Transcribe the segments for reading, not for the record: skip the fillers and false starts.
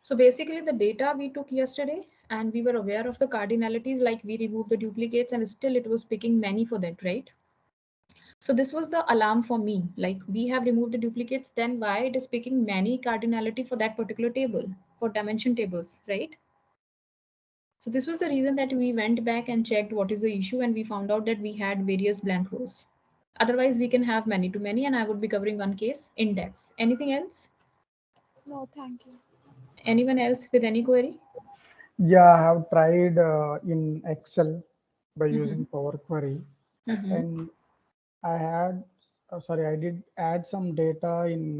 So basically the data we took yesterday and we were aware of the cardinalities, like we removed the duplicates and still it was picking many for that, right? So this was the alarm for me, like we have removed the duplicates, then why it is picking many cardinality for that particular table, for dimension tables, right? So this was the reason that we went back and checked what is the issue, and we found out that we had various blank rows. Otherwise we can have many to many, and I would be covering one case, index. Anything else? No, thank you. Anyone else with any query? Yeah, I have tried in Excel by Mm-hmm. using Power Query, Mm-hmm. and I had, sorry, I did add some data in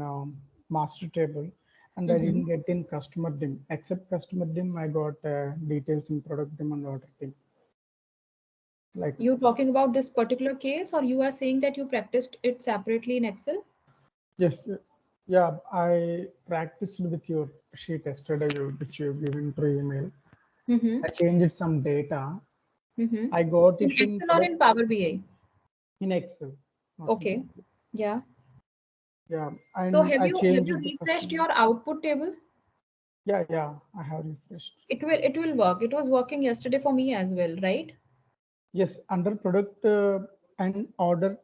master table, and I Mm-hmm. didn't get in customer dim. Except customer dim, I got details in product dim and order dim. Like, You talking about this particular case, or you are saying that you practiced it separately in Excel? yes, yeah, I practiced with your sheet yesterday, which you given through email. Mm-hmm. I changed some data. Mm-hmm. I got In it in Excel or product in Power BI? in Excel, not in Okay. Power. Yeah. Yeah, So and have I you changed the refreshed customer. your output table? Yeah, I have refreshed. It will work. It was working yesterday for me as well, right? Yes, under product and order,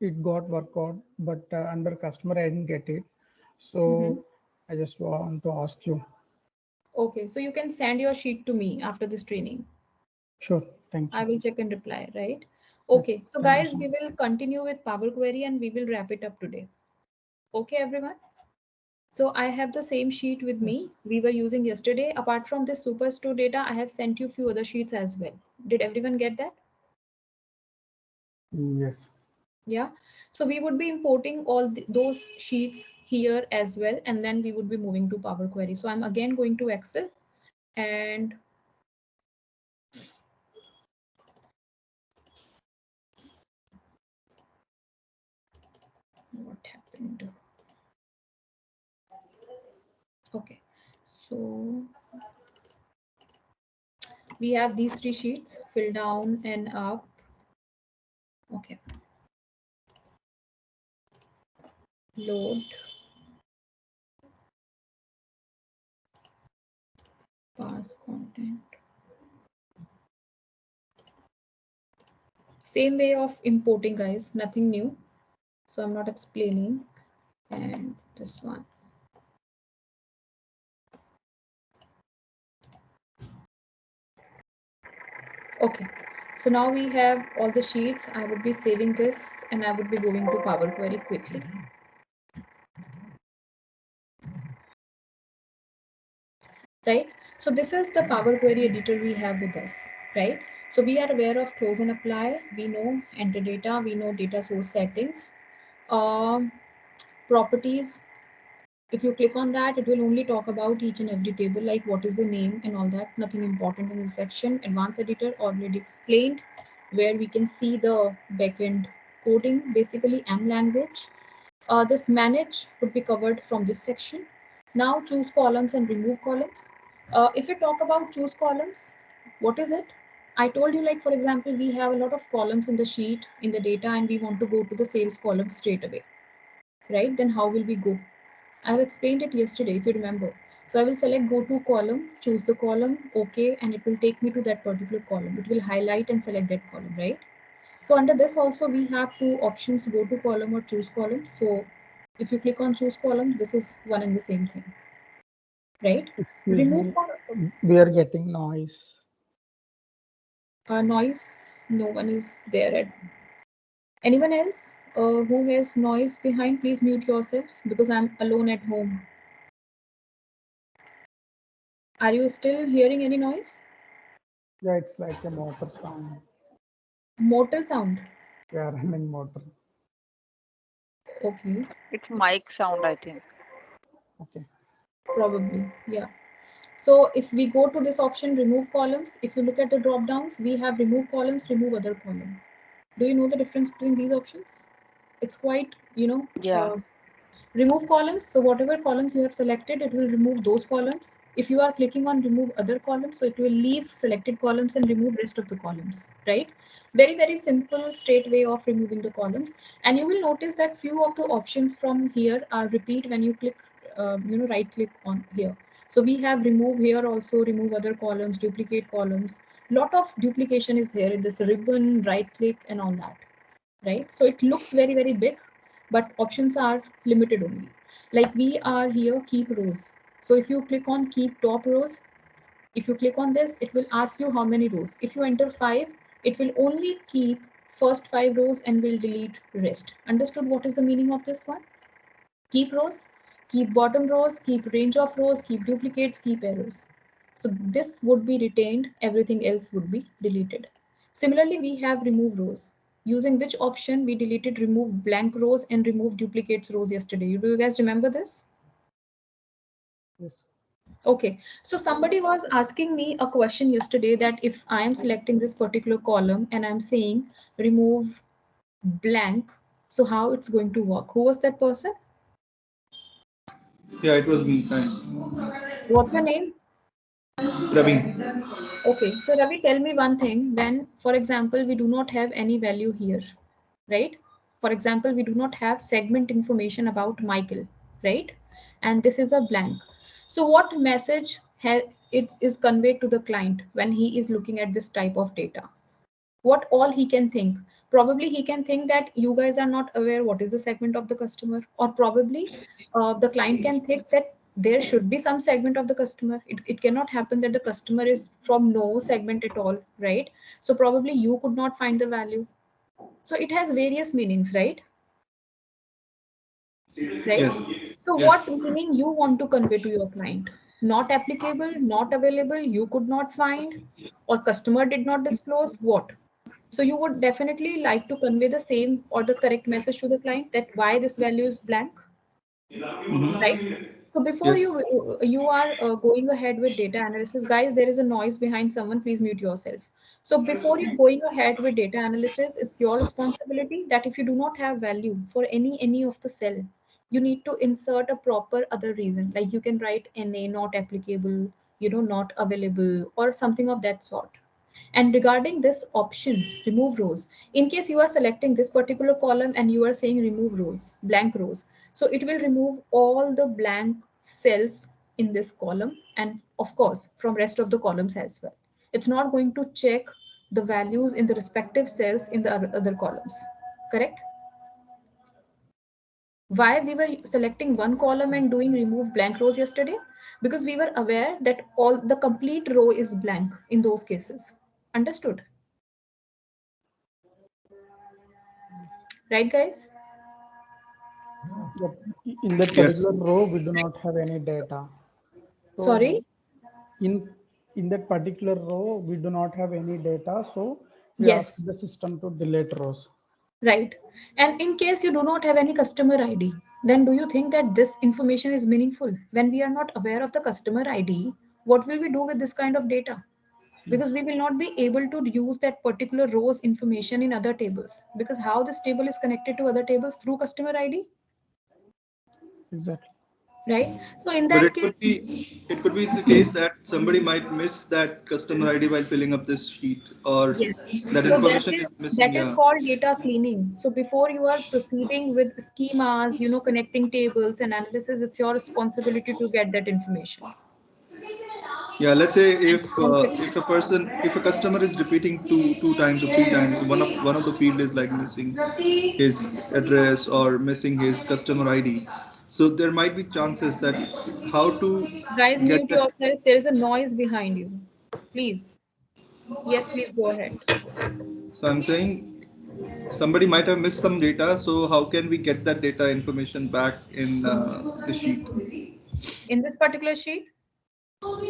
it got work out, but under customer, I didn't get it. Mm-hmm. So I just want to ask you. Okay, so you can send your sheet to me after this training. Sure, thank I you. will check and reply, right? Yeah, Okay, so thank you guys, so we much. will continue with Power Query and we will wrap it up today. Okay, everyone. So I have the same sheet with Yes, me we were using yesterday. Apart from this Superstore data, I have sent you few other sheets as well. Did everyone get that? yes, Yeah. So we would be importing all those sheets here as well, and then we would be moving to Power Query. So I'm again going to Excel, and what happened? Okay. So we have these three sheets, fill down and up. Okay. Load, pass content. Same way of importing, guys, nothing new. So I'm not explaining. And this one. Okay. So now we have all the sheets. I would be saving this and I would be going to Power Query quickly. Right? So this is the Power Query editor we have with us, right? So we are aware of close and apply. We know enter data. We know data source settings. Properties. If you click on that, it will only talk about each and every table, like what is the name and all that. Nothing important in this section. Advanced editor already explained, where we can see the backend coding, basically M language. This manage would be covered from this section. Now choose columns and remove columns. If we talk about choose columns, what is it? I told you, like for example, we have a lot of columns in the sheet, in the data, and we want to go to the sales column straight away, right? Then how will we go? I have explained it yesterday, if you remember. So I will select go to column, choose the column, okay, and it will take me to that particular column. It will highlight and select that column, right? So under this also we have two options, go to column or choose column. So if you click on choose column, this is one and the same thing, right? excuse Remove me, we are getting noise. noise. No one is there. Anyone else who has noise behind, please mute yourself because I'm alone at home. Are you still hearing any noise? Yeah, it's like a motor sound. Motor sound. Yeah, running motor. Okay, It's mic sound, I think. Okay. probably. Yeah. So if we go to this option, remove columns, if you look at the drop downs, we have remove columns, remove other column. Do you know the difference between these options? It's quite, Yeah. remove columns. So whatever columns you have selected, it will remove those columns. If you are clicking on remove other columns, so it will leave selected columns and remove rest of the columns, right? Very, very simple, straight way of removing the columns. And you will notice that few of the options from here are repeat when you click, right click on here. So we have remove here also, remove other columns, duplicate columns. Lot of duplication is here in this ribbon, right click and all that, right? So it looks very, very big, but options are limited only. Like we are here, keep rows. So if you click on keep top rows, if you click on this, it will ask you how many rows. If you enter 5, it will only keep first 5 rows and will delete rest. Understood what is the meaning of this one? Keep rows, keep bottom rows, keep range of rows, keep duplicates, keep errors. So this would be retained, everything else would be deleted. Similarly, we have remove rows. Using which option we deleted remove blank rows and remove duplicates rows yesterday. Do you guys remember this? Yes. Okay, so somebody was asking me a question yesterday that if I am selecting this particular column and I'm saying remove blank, so how it's going to work? Who was that person? Yeah, it was me. Hi. What's your name? Ravi. Okay, so Ravi, tell me one thing. When, for example, we do not have any value here, right? For example, we do not have segment information about Michael, right? And this is a blank. So what message it is conveyed to the client when he is looking at this type of data? What all he can think? Probably he can think that you guys are not aware what is the segment of the customer, or probably the client can think that there should be some segment of the customer. It cannot happen that the customer is from no segment at all, right? So probably you could not find the value. So it has various meanings, right? Right. Yes. So Yes. what meaning you want to convey to your client? Not applicable, not available, you could not find, or customer did not disclose, what? So you would definitely like to convey the same or the correct message to the client that why this value is blank, right? So before Yes. you are going ahead with data analysis, guys, there is a noise behind someone. Please mute yourself. So before you're going ahead with data analysis, it's your responsibility that if you do not have value for any of the cell, you need to insert a proper other reason. Like you can write NA, not applicable, not available, or something of that sort. And regarding this option, remove rows, in case you are selecting this particular column and you are saying remove rows, blank rows, so it will remove all the blank cells in this column and of course from rest of the columns as well. It's not going to check the values in the respective cells in the other columns, correct? Why we were selecting one column and doing remove blank rows yesterday? Because we were aware that all the complete row is blank in those cases. Understood? Right, guys? Yep. In that Yes. particular row, we do not have any data. So Sorry? in in that particular row, we do not have any data. So we ask Yes, the system to delete rows. right. And in case you do not have any customer ID, then do you think that this information is meaningful? When we are not aware of the customer ID, what will we do with this kind of data? Because we will not be able to use that particular row's information in other tables. Because how this table is connected to other tables? Through customer ID, Exactly. right? So in But that case, it could be the case that somebody might miss that customer ID while filling up this sheet, or yes. that So information is missing. that is Yeah. called data cleaning. So before you are proceeding with schemas, connecting tables and analysis, it's your responsibility to get that information Yeah. Let's say and fix it. if a customer is repeating two times or three times, one of the field is like missing his address or missing his customer ID. So there might be chances that how to Guys, get mute that. yourself. There is a noise behind you. Please. Yes, please go ahead. So I'm saying somebody might have missed some data. So how can we get that data information back in the sheet? In this particular sheet,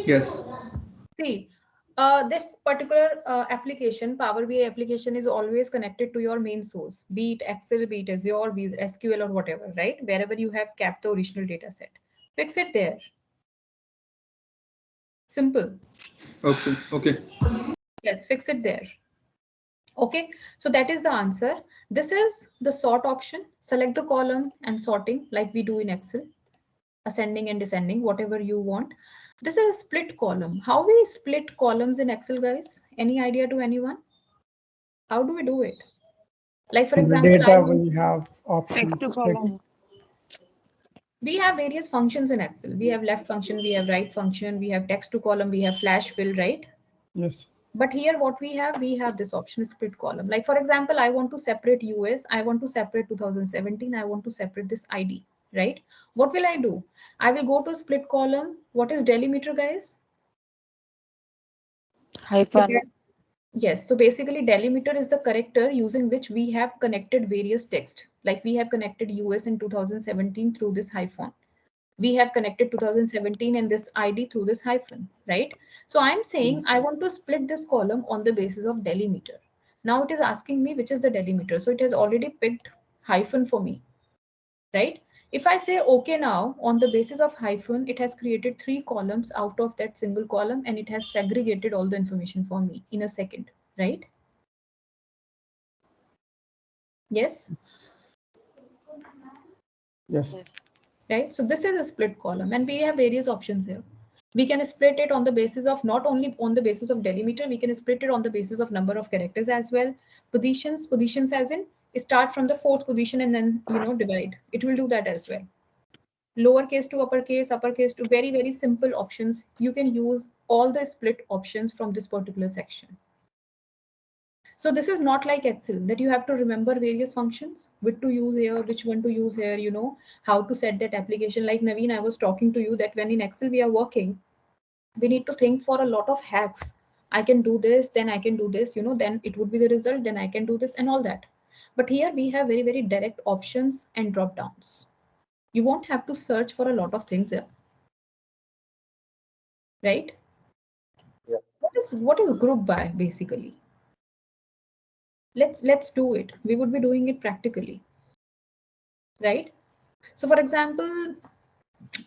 Yes. see, this particular application, Power BI application, is always connected to your main source, be it Excel, be it Azure, be it SQL or whatever, right? Wherever you have kept the original data set. Fix it there. Simple. Okay. Okay. Yes, fix it there. Okay, so that is the answer. This is the sort option. Select the column and sorting like we do in Excel, ascending and descending, whatever you want. This is a split column. How we split columns in Excel, guys? Any idea to anyone? How do we do it? Like, for In the example, I data, want, we have Pick options. to column. We have various functions in Excel. We have left function, we have right function, we have text to column, we have flash fill, right? Yes. But here what we have this option split column. Like for example, I want to separate US, I want to separate 2017, I want to separate this ID, right? What will I do? I will go to split column. What is delimiter, guys? Hyphen. Yes, so basically delimiter is the character using which we have connected various text. Like we have connected US in 2017 through this hyphen. We have connected 2017 and this ID through this hyphen, right? So I'm saying I want to split this column on the basis of delimiter. Now it is asking me which is the delimiter. So it has already picked hyphen for me, right? If I say okay now, on the basis of hyphen, it has created 3 columns out of that single column and it has segregated all the information for me in a second, right? Yes? Yes. Right? So this is a split column and we have various options here. We can split it on the basis of not only on the basis of delimiter, we can split it on the basis of number of characters as well. Positions as in start from the 4th position and then, divide. It will do that as well. Lowercase to uppercase to very, very simple options. You can use all the split options from this particular section. So this is not like Excel that you have to remember various functions, which to use here, which one to use here, how to set that application. Like Naveen, I was talking to you that when in Excel we are working, we need to think for a lot of hacks. I can do this, then I can do this, then it would be the result, then I can do this and all that. But here we have very, very direct options and drop downs. You won't have to search for a lot of things here. Right? Yeah. What is group by basically? Let's do it. We would be doing it practically. Right? So for example,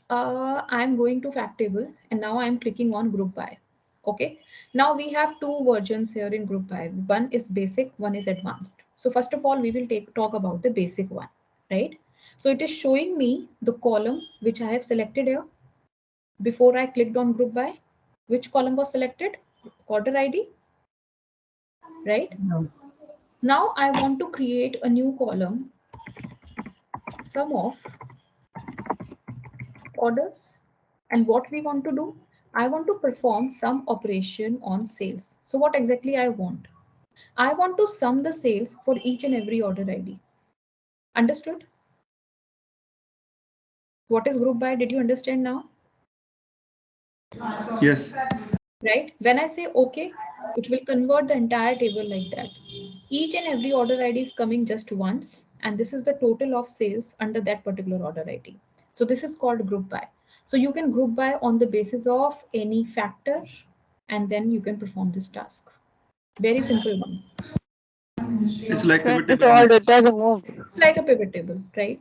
I'm going to fact table and now I'm clicking on group by. Okay. Now we have 2 versions here in group by. One is basic, one is advanced. So first of all, we will talk about the basic one, right? So it is showing me the column which I have selected here. Before I clicked on group by, which column was selected? Order ID, right? No. Now I want to create a new column, sum of orders. And what we want to do, I want to perform some operation on sales. So what exactly I want? I want to sum the sales for each and every order ID. Understood? What is group by? Did you understand now? Yes. Right? When I say okay, it will convert the entire table like that. Each and every order ID is coming just once, and this is the total of sales under that particular order ID. So this is called group by. So you can group by on the basis of any factor, and then you can perform this task. Very simple one. It's like pivot It's table. all data removed. It's like a pivot table, right?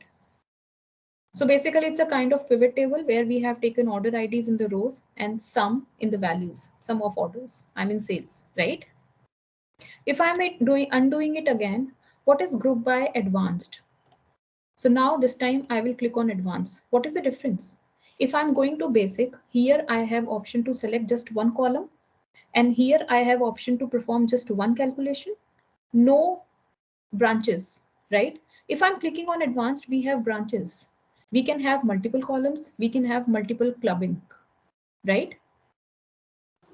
So basically it's a kind of pivot table where we have taken order IDs in the rows and sum in the values, sum of orders, I'm in sales, right? If I'm undoing it again, what is group by advanced? So now this time I will click on advanced. What is the difference? If I'm going to basic, here I have option to select just one column, and here I have option to perform just one calculation, no branches, right? If I'm clicking on advanced, we have branches. We can have multiple columns, we can have multiple clubbing, right?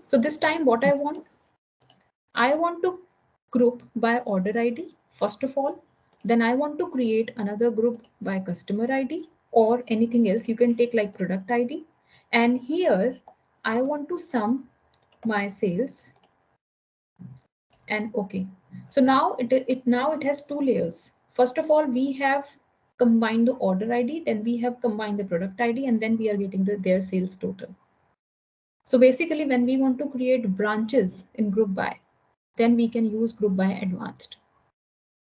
So this time what I want to group by order ID, first of all. Then I want to create another group by customer ID or anything else. You can take like product ID. And here I want to sum my sales and okay. So now it has 2 layers. First of all, we have combined the order ID, then we have combined the product ID, and then we are getting their sales total. So basically when we want to create branches in group by, then we can use group by advanced.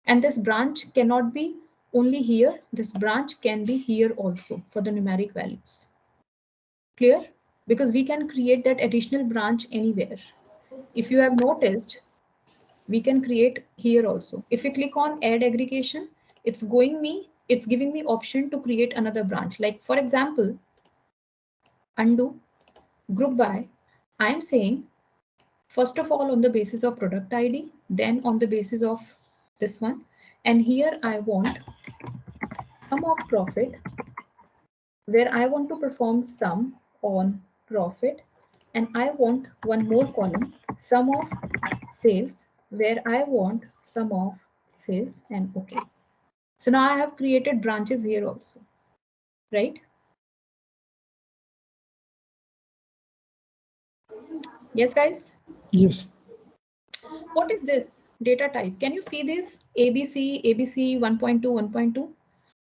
And this branch cannot be only here, this branch can be here also for the numeric values. Clear? Because we can create that additional branch anywhere. If you have noticed, we can create here also. If you click on add aggregation, it's giving me option to create another branch. Like for example, undo group by, I'm saying first of all on the basis of product ID, then on the basis of this one, and here I want sum of profit where I want to perform sum on profit, and I want one more column, sum of sales, where I want sum of sales, and okay. So now I have created branches here also, right? Yes, guys? Yes. What is this data type? Can you see this? ABC, ABC 1.2, 1.2.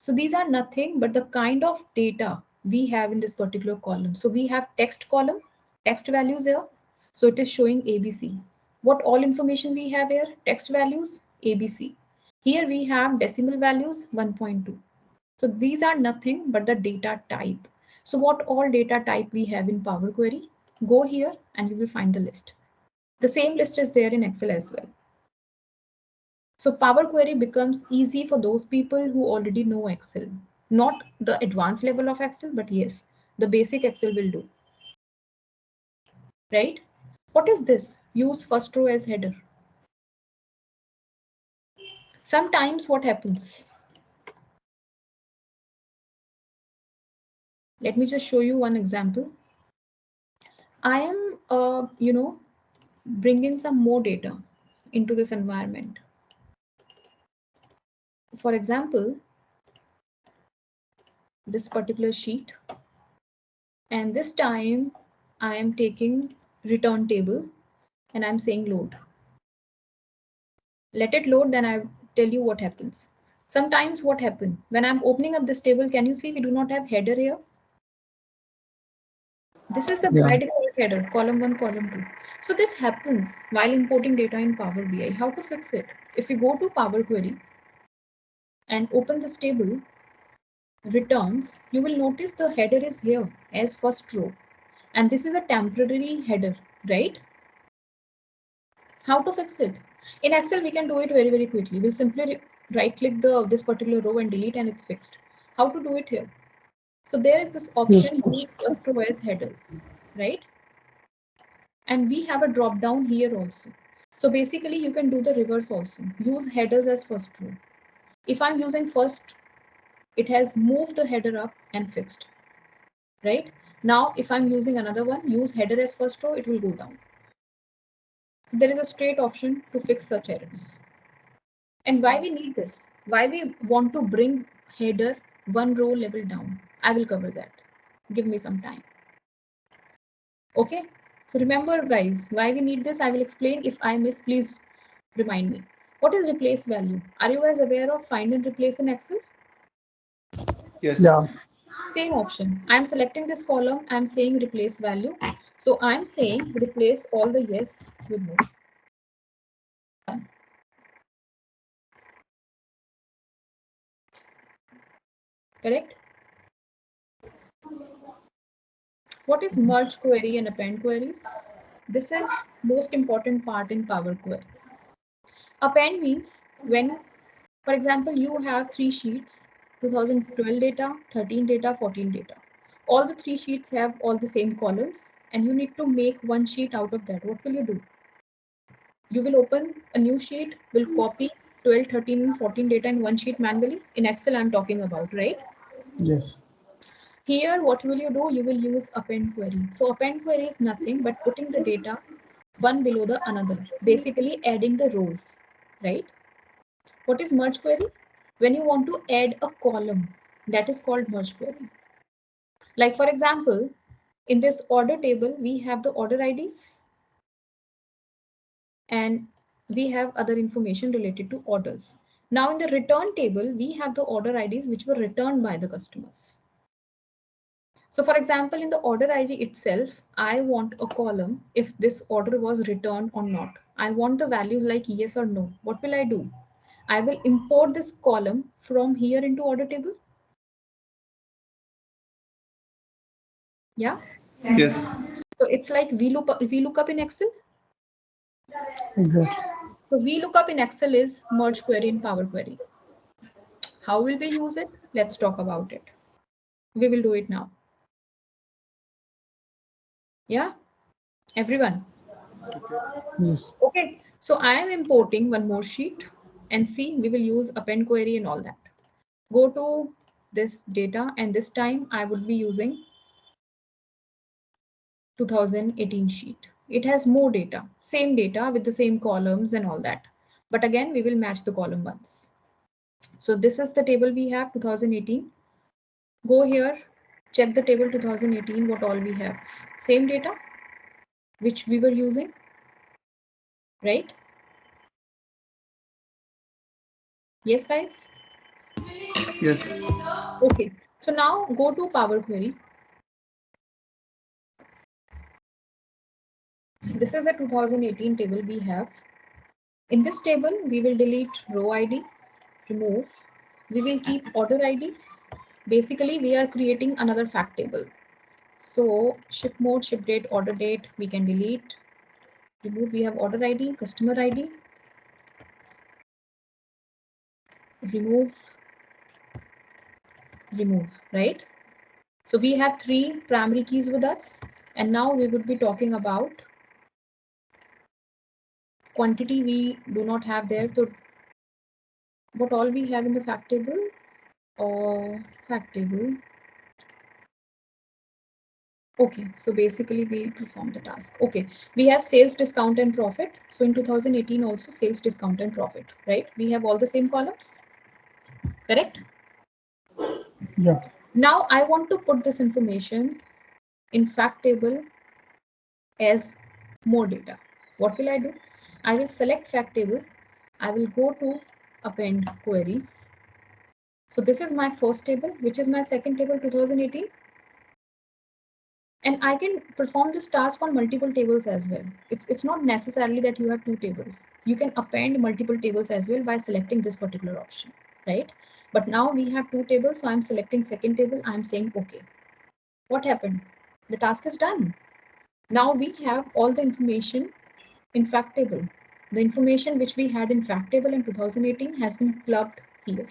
So these are nothing but the kind of data we have in this particular column. So we have text column, text values here. So it is showing ABC. What all information we have here? Text values, ABC. Here we have decimal values, 1.2. So these are nothing but the data type. So what all data type we have in Power Query? Go here and you will find the list. The same list is there in Excel as well. So Power Query becomes easy for those people who already know Excel. Not the advanced level of Excel, but yes, the basic Excel will do. Right? What is this? Use first row as header. Sometimes what happens? Let me just show you one example. I am, bringing some more data into this environment. For example, this particular sheet, and this time I am taking return table and I'm saying load. Let it load, then I tell you what happens. Sometimes what happens when I'm opening up this table, can you see we do not have header here? This is the by default header, column 1, column 2. So this happens while importing data in Power BI. How to fix it? If we go to Power Query and open this table, returns, you will notice the header is here as first row. And this is a temporary header, right? How to fix it? In Excel, we can do it very, very quickly. We'll simply right click this particular row and delete, and it's fixed. How to do it here? So there is this option, use first row as headers, right? And we have a drop down here also. So basically you can do the reverse also. Use headers as first row. If I'm using first, it has moved the header up and fixed, right? Now, if I'm using another one, use header as first row, it will go down. So there is a straight option to fix such errors. And why we need this? Why we want to bring header one row level down? I will cover that. Give me some time. Okay. So remember, guys, why we need this, I will explain. If I miss, please remind me. What is replace value? Are you guys aware of find and replace in Excel? Yes. Yeah. Same option. I'm selecting this column. I'm saying replace value. So I'm saying replace all the yes with no. Correct? What is merge query and append queries? This is most important part in Power Query. Append means when, for example, you have 3 sheets, 2012 data, 13 data, 14 data. All the 3 sheets have all the same columns, and you need to make one sheet out of that. What will you do? You will open a new sheet, will copy 12, 13, and 14 data in one sheet manually. In Excel, I'm talking about, right? Yes. Here, what will you do? You will use append query. So append query is nothing but putting the data one below the another, basically adding the rows, right? What is merge query? When you want to add a column, that is called merge query. Like for example, in this order table, we have the order IDs and we have other information related to orders. Now in the return table, we have the order IDs which were returned by the customers. So for example, in the order ID itself, I want a column if this order was returned or not. I want the values like yes or no. What will I do? I will import this column from here into order table. Yeah. Yes. So it's like VLOOKUP in Excel. Exactly. So VLOOKUP in Excel is merge query in Power Query. How will we use it? Let's talk about it. We will do it now. Yeah, everyone. Yes. Okay, so I am importing one more sheet and see, we will use append query and all that. Go to this data, and this time I would be using 2018 sheet. It has more data, same data with the same columns and all that. But again, we will match the column once. So this is the table we have 2018. Go here, check the table 2018, what all we have. Same data which we were using, right? Yes, guys? Yes. Okay, so now go to Power Query. This is the 2018 table we have. In this table, we will delete row ID, remove. We will keep order ID. Basically, we are creating another fact table. So ship mode, ship date, order date, we can delete. Remove, we have order ID, customer ID. Remove, right? So we have 3 primary keys with us. And now we would be talking about quantity we do not have there. So what all we have in the fact table? Fact table. Okay, so basically we perform the task. Okay, we have sales, discount and profit. So in 2018 also sales, discount and profit, right? We have all the same columns, correct? Yeah. Now I want to put this information in fact table as more data. What will I do? I will select fact table. I will go to append queries. So this is my first table, which is my second table 2018. And I can perform this task on multiple tables as well. It's not necessarily that you have 2 tables. You can append multiple tables as well by selecting this particular option, right? But now we have 2 tables, so I'm selecting second table. I'm saying okay. What happened? The task is done. Now we have all the information in fact table. The information which we had in fact table in 2018 has been clubbed here.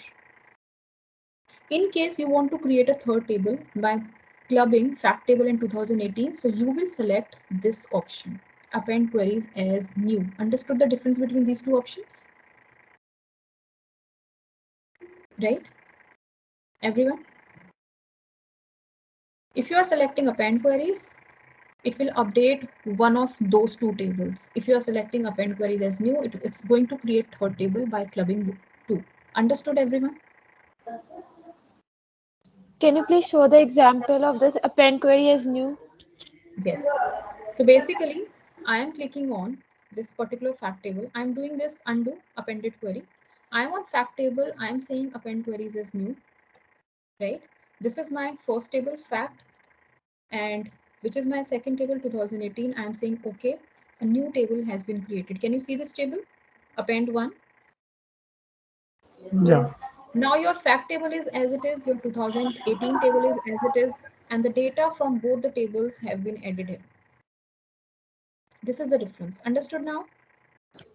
In case you want to create a third table by clubbing fact table in 2018, so you will select this option, append queries as new. Understood the difference between these two options? Right? Everyone? If you are selecting append queries, it will update one of those 2 tables. If you are selecting append queries as new, it's going to create third table by clubbing 2. Understood, everyone? Can you please show the example of this append query as new? Yes. So basically, I am clicking on this particular fact table. I'm doing this undo appended query. I am on fact table. I'm saying append queries is new, right? This is my first table fact, and which is my second table 2018. I'm saying okay. A new table has been created. Can you see this table? Append 1. Yeah. Now your fact table is as it is. Your 2018 table is as it is, and the data from both the tables have been added in. This is the difference. Understood now?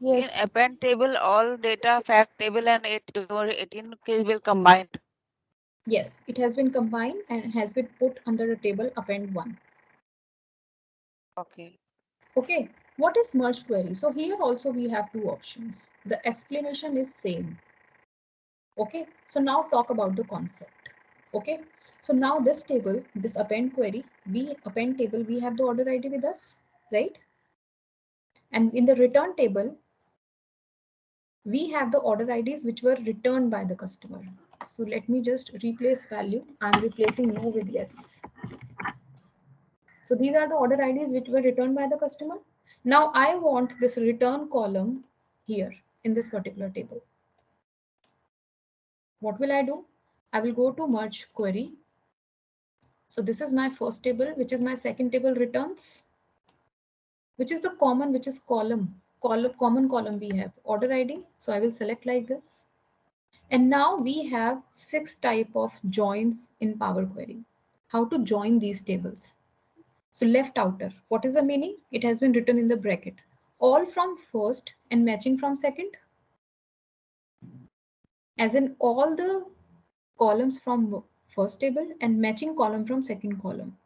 Yes. In append table, all data, fact table and 18 case will combine. Yes, it has been combined and has been put under the table append 1. Okay. Okay, what is merge query? So here also we have 2 options. The explanation is same. Okay, so now talk about the concept. Okay, so now this table, this append query, append table, we have the order ID with us, right? And in the return table, we have the order IDs which were returned by the customer. So let me just replace value. I'm replacing no with yes. So these are the order IDs which were returned by the customer. Now I want this return column here in this particular table. What will I do? I will go to merge query. So this is my first table, which is my second table returns, which is the common, which is common column we have order ID. So I will select like this. And now we have 6 type of joins in Power Query. How to join these tables? So left outer, what is the meaning? It has been written in the bracket. All from first and matching from second. As in all the columns from first table and matching column from second column.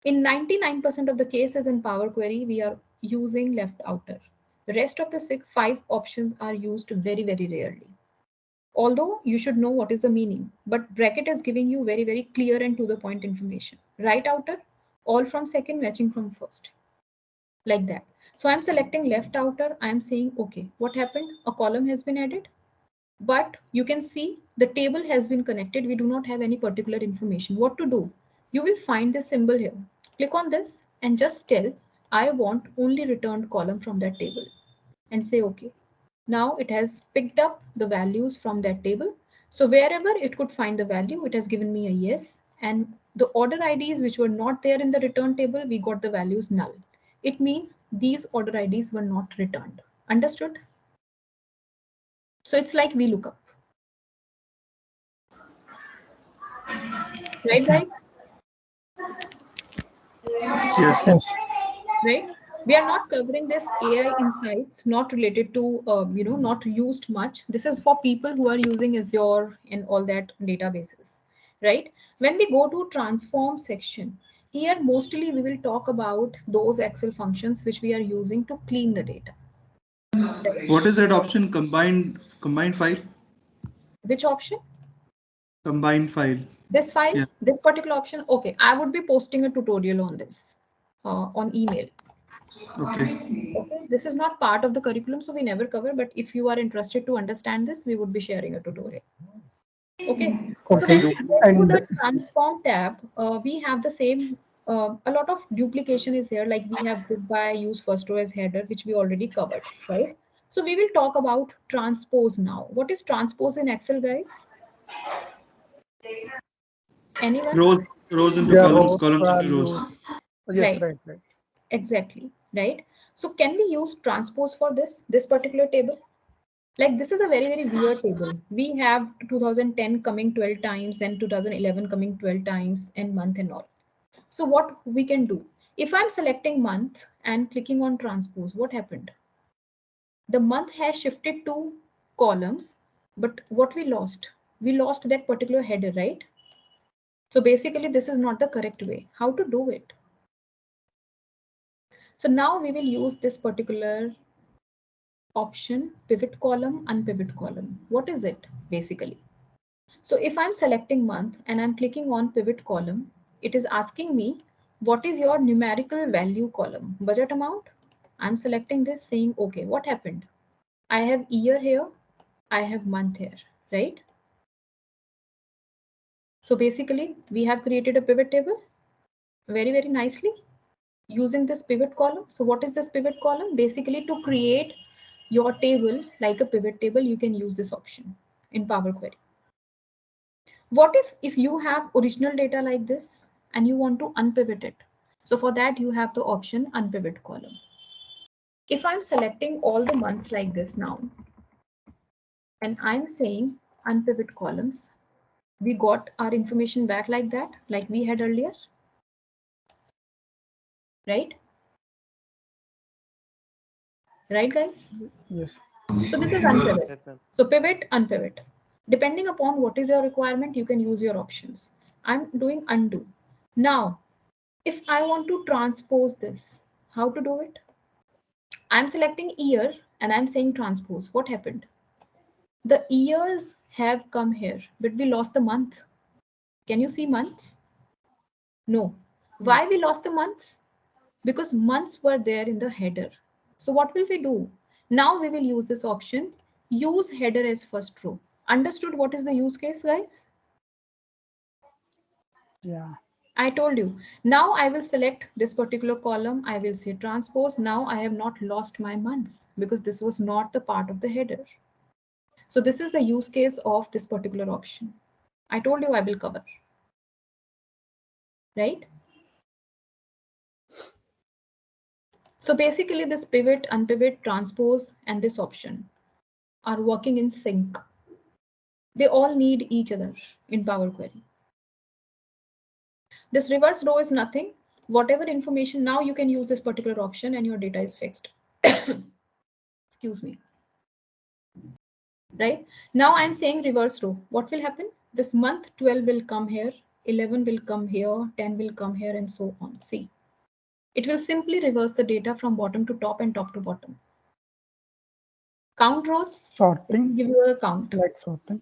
In 99% of the cases in Power Query, we are using left outer. The rest of the 5 options are used very, very rarely. although you should know what is the meaning, but bracket is giving you very, very clear and to the point information. Right outer, all from second matching from first, like that. So I'm selecting left outer. I'm saying, okay, what happened? A column has been added, but you can see the table has been connected. We do not have any particular information. What to do? You will find this symbol here. Click on this and just tell, I want only returned column from that table, and say, okay. Now it has picked up the values from that table. So wherever it could find the value, it has given me a yes. And the order IDs which were not there in the return table, we got the values null. It means these order IDs were not returned. Understood? So it's like VLOOKUP. Right, guys? Yes. Yes. Right? We are not covering this AI insights, not related to, not used much. This is for people who are using Azure and all that databases, right? When we go to transform section, here mostly we will talk about those Excel functions which we are using to clean the data. Right? What is that option? Combined file? Which option? Combined file. This file, Yeah. this particular option. Okay, I would be posting a tutorial on this on email. Okay. Okay, this is not part of the curriculum, so we never cover, but if you are interested to understand this, we would be sharing a tutorial. Okay, so Okay. when we go to And the transform tab, we have the same, a lot of duplication is here, like we have goodbye, use first row as header, which we already covered, right? So we will talk about transpose now. What is transpose in Excel, guys? Anyone? Rows into yeah, columns, rows, columns into rows. values. Yes, Right, right. exactly, right? So can we use transpose for this particular table? Like this is a very, very weird table. We have 2010 coming 12 times and 2011 coming 12 times and month and all. So what we can do, if I'm selecting month and clicking on transpose, what happened? The month has shifted to columns, but what we lost? We lost that particular header, right? So basically this is not the correct way. How to do it? So now we will use this particular option, pivot column, unpivot column. What is it basically? So if I'm selecting month and I'm clicking on pivot column, it is asking me, what is your numerical value column? Budget amount? I'm selecting this saying, okay, what happened? I have year here, I have month here, right? So basically we have created a pivot table very, very nicely using this pivot column. So what is this pivot column? Basically to create your table like a pivot table, you can use this option in Power Query. What if you have original data like this and you want to unpivot it? So for that, you have the option unpivot column. If I'm selecting all the months like this now, and I'm saying unpivot columns, we got our information back like that, like we had earlier, right? Right, guys? Yes. So this is unpivot. So pivot, unpivot. Depending upon what is your requirement, you can use your options. I'm doing undo. Now, if I want to transpose this, how to do it? I'm selecting year and I'm saying transpose. What happened? The years have come here, but we lost the month. Can you see months? No. Why we lost the months? Because months were there in the header. So what will we do? Now we will use this option, use header as first row. Understood what is the use case, guys? Yeah. I told you. Now I will select this particular column. I will say transpose. Now I have not lost my months because this was not the part of the header. So this is the use case of this particular option. I told you I will cover. Right? So basically this pivot, unpivot, transpose, and this option are working in sync. They all need each other in Power Query. This reverse row is nothing. Whatever information, now you can use this particular option and your data is fixed. Excuse me. Right? Now I'm saying reverse row. What will happen? This month 12 will come here, 11 will come here, 10 will come here, and so on. See, it will simply reverse the data from bottom to top and top to bottom. Count rows, Sorting. give you a count. Like sorting.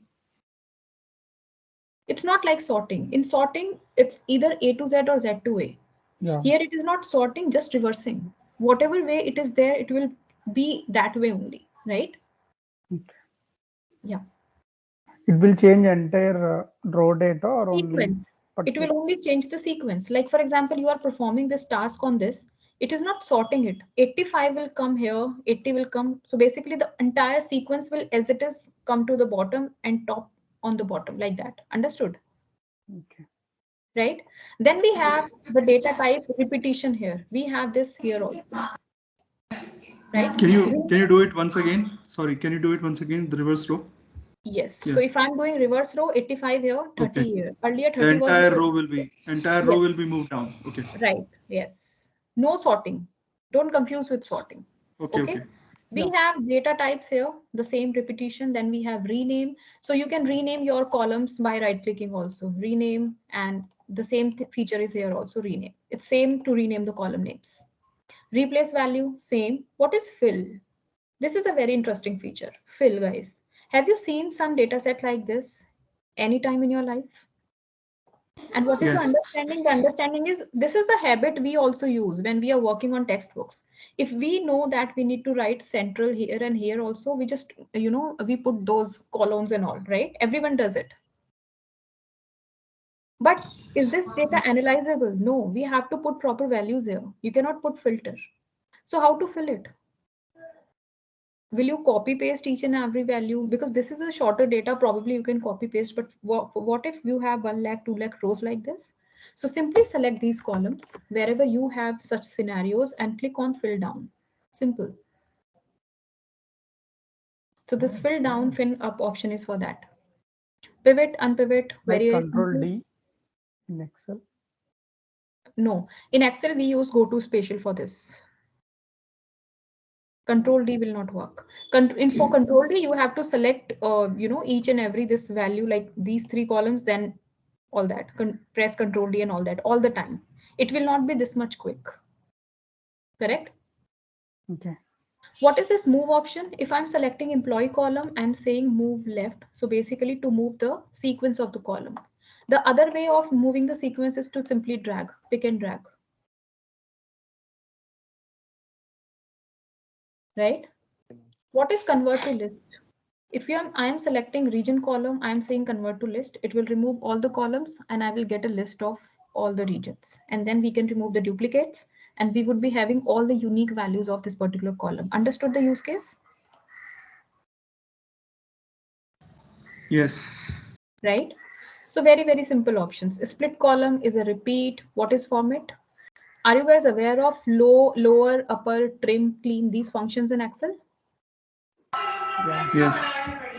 It's not like sorting. In sorting, it's either A to Z or Z to A. Yeah. Here it is not sorting, just reversing. Whatever way it is there, it will be that way only, right? Okay. Yeah. It will change entire raw data or only Sequence. It particular. will only change the sequence. Like for example, you are performing this task on this. It is not sorting it. 85 will come here, 80 will come. So basically the entire sequence will as it is come to the bottom and top on the bottom like that. Understood? Okay. Right? Then we have the data type repetition here. We have this here also. Right? Can you do it once again? Sorry, can you do it once again? The reverse row. Yes. Yeah. So if I'm doing reverse row, 85 here, 30 Okay. here. Earlier The 30 was entire here. row will be Yes. moved down. Okay. Right. Yes. No sorting. Don't confuse with sorting. Okay. Okay. Okay. We Yeah. have data types here, the same repetition. Then we have rename. So you can rename your columns by right clicking also. Rename, and the same feature is here also, rename. It's same to rename the column names. Replace value, same. What is fill? This is a very interesting feature. Fill, guys. Have you seen some data set like this anytime in your life? And what is the Yes. understanding? The understanding is this is a habit we also use when we are working on textbooks. If we know that we need to write central here and here also, we just, we put those columns and all, right? Everyone does it. But is this data analyzable? No, we have to put proper values here. You cannot put filter. So how to fill it? Will you copy paste each and every value? Because this is a shorter data, probably you can copy paste, but what if you have 1 lakh, 2 lakh rows like this? So simply select these columns wherever you have such scenarios and click on fill down. Simple. So this fill down, fill up option is for that. Pivot, unpivot, Like very, very Control simple. D in Excel. No, in Excel we use go to spatial for this. Control D will not work. For Control D, you have to select, each and every this value, like these 3 columns, then all that. Press Control D and all that all the time. It will not be this much quick. Correct? Okay. What is this move option? If I'm selecting employee column, I'm saying move left. So basically to move the sequence of the column. The other way of moving the sequence is to simply drag, pick and drag. Right? What is convert to list? If I am selecting region column, I am saying convert to list. It will remove all the columns and I will get a list of all the regions. And then we can remove the duplicates and we would be having all the unique values of this particular column. Understood the use case? Yes. Right? So very, very simple options. A split column is a repeat. What is format? Are you guys aware of lower, upper, trim, clean, these functions in Excel? Yeah. Yes.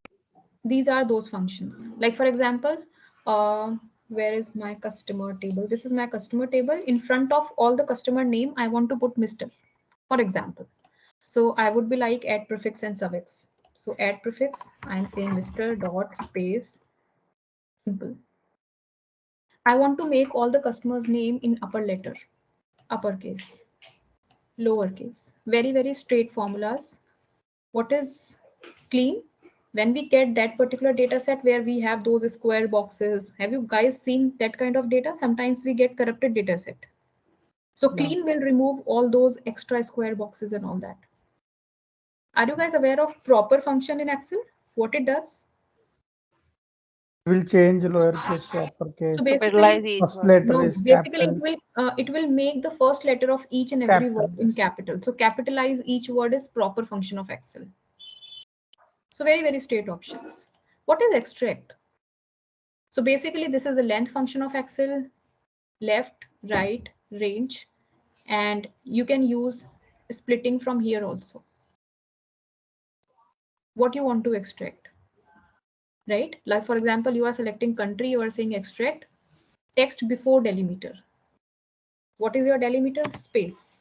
These are those functions. Like for example, where is my customer table? This is my customer table. In front of all the customer name, I want to put Mr. for example. So I would be like add prefix and suffix. So add prefix, I'm saying Mr. dot space, simple. I want to make all the customers name in upper letter, uppercase, lowercase. Very, very straight formulas. What is clean? When we get that particular data set where we have those square boxes, have you guys seen that kind of data? Sometimes we get corrupted data set. So Yeah. clean will remove all those extra square boxes and all that. Are you guys aware of proper function in Excel? What it does? It will change lowercase to uppercase. So Capitalize basically, each First word. letter no, is basically capital. it will make the first letter of each and every Capital, word in yes. capital. So capitalize each word is proper function of Excel. So very, very straight options. What is extract? So basically this is a length function of Excel, left, right, range, and you can use splitting from here also. What you want to extract, right? Like for example, you are selecting country, you are saying extract text before delimiter. What is your delimiter? Space.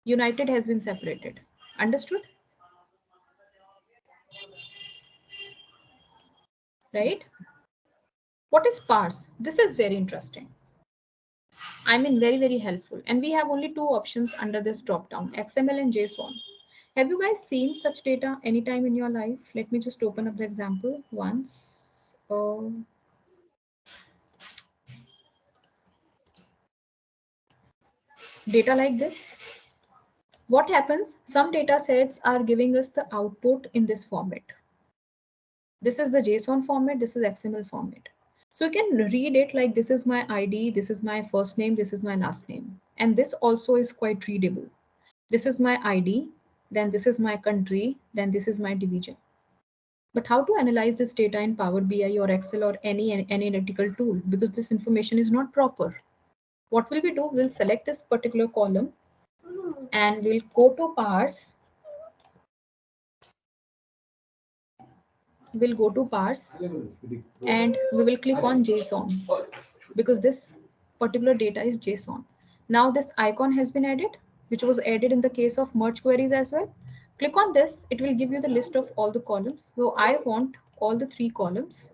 United has been separated. Understood? Right? What is parse? This is very interesting. I mean, very, very helpful. And we have only 2 options under this drop down, XML and JSON. Have you guys seen such data anytime in your life? Let me just open up the example once. data like this. What happens? Some data sets are giving us the output in this format. This is the JSON format, this is XML format. So you can read it like this is my ID, this is my first name, this is my last name. And this also is quite readable. This is my ID, then this is my country, then this is my division. But how to analyze this data in Power BI or Excel or any analytical tool? Because this information is not proper. What will we do? We'll select this particular column and we'll go to parse. We'll go to parse and we will click on JSON because this particular data is JSON. Now this icon has been added, which was added in the case of merge queries as well. Click on this, it will give you the list of all the columns. So I want all the 3 columns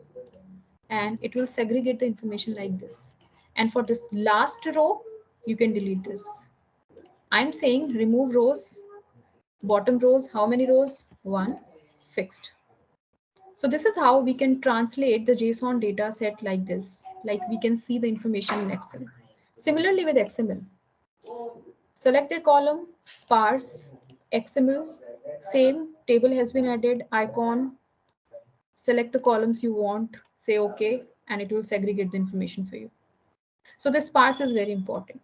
and it will segregate the information like this. And for this last row, you can delete this. I'm saying remove rows, bottom rows, how many rows? 1, fixed. So this is how we can translate the JSON data set like this. Like we can see the information in Excel. Similarly with XML, select the column, parse, XML, same table has been added, icon, select the columns you want, say okay, and it will segregate the information for you. So this parse is very important.